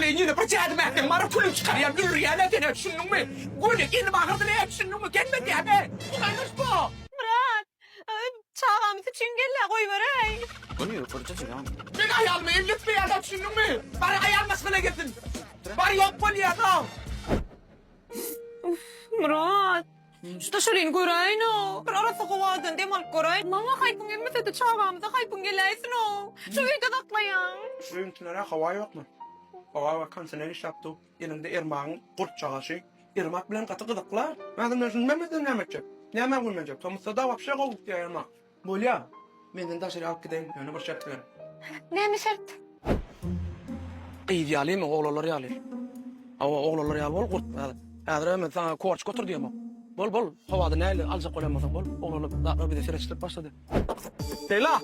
yine bıçağı demekten mara kulü çıkarıyan gülür yana dene düşündün mü? Gülü yine bakırdı ne düşündün mü? Gelmedi ya be. Bu kaymış bu. Murat, çağamızı çingelle koy verey. Bu ne fırçası ya? Ben ayağımı elletme ya da düşündün mü? Bari ayağım maskına getirin. Bari yok bol ya da. Murat, şu taşırın koyayın o. Bir arası kovadın demal koyayın. Mama kaypın gelmese de çağamızı kaypın geleysin o. Şu uyda daklayan. Şu yöntemlere hava yok mu? Hava bakan seneli şaptı. Yanında irmağın kurt çağışı. Irmak bilen katı gıdıklar. Madem ne düşünmemedin ne yapacak? Ne yapmak bilmeyecek? Tomusta da vapşa kovuk diye irmak. Bol ya. Benden taşırı alıp gideyim. Yani bir şart verin. Ne mi şart? Qıydı yalayım, oğlaları yalayım. Oğlaları yal bol kurt. Hadi hemen sana koç götür diyemem. Bol havada neyle alacak koyamazsan bol. Oğlaları da bir de süreçler başladı. Leyla.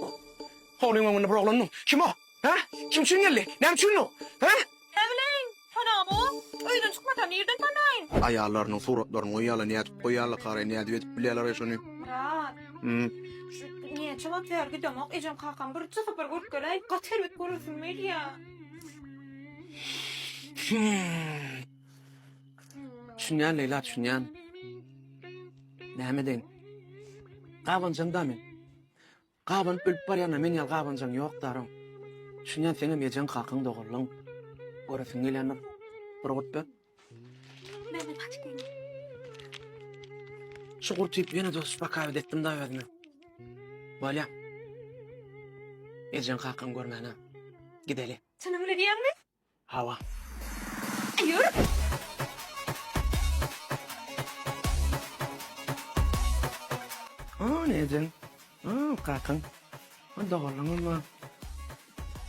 Oğlum bunu bırakın. Kim o? Ha? Kim çingeli? Ne çingeli? Ha? Evleyin. Tanam o. Öyden çıkmadan nereden tanayın? Ayarlarının suratlarını uyarla niyet koyarla kare niyet vetip bileler yaşanıyor. Murat. Şu niye cevap ver gidemek? Ecem kalkan bir sıfır gurt geley. Kater bit görürsün Melia. Düşünyen Leyla düşünyen. Näme deyin? Gabancan da men. Gaban ölüp barýana men ýal gabancan ýok darym. Düşünyen seňe mejen kakyn dogurlyň. Göresiň gelenir. Bir gutby. Ben de kaçtım. Şu gurtyp ýene dost bakaw etdim da özüme. Bolýa. Mejen kakyn görmäne. Gideli. Sana öyle diyen mi? Hava. Yürü. Neden? Kakın. Dogurlyň mı?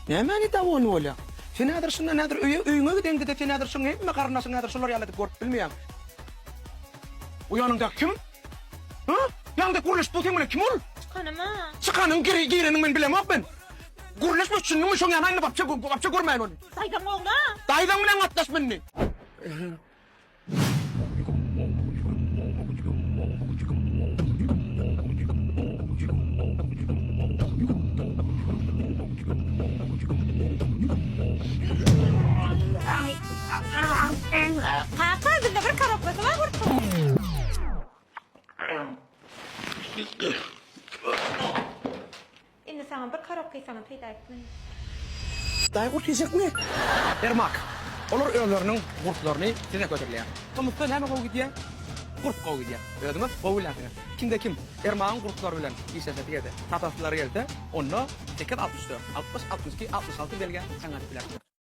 Näme da onu bolýa? Sen näder şunda näder öýüňe giden gide sen näder şunda hepmi garnasyň näder şolar ýalyp görüp bilmeýän. O ýanynda kim? Ha? Ýanynda guruluş bu kim kim ol? Kanama. Çykanyň gireniň men bilemok ben. Guruluş bu üçin mi şoň ýanyna bapça görmäýän onu. Saydan oğla. Daýdan bilen atlaş menni. Kaka bizde bir karaplası var vurdu. Şimdi sana bir karaplayı sana peyda etmeni. Daý gurt ýesekmi? Ermak. Olar öýlerini, gurtlaryny size götürýär. Tomukda näme gowy gidýär? Gurt gowy gidýär. Öýdüňiz? Gowy bilen. Kimde kim? Ermagyň gurtlary bilen işlese diýdi. Tataslar gelse, onu 864, 60, 62, 66 belge sanat bilen.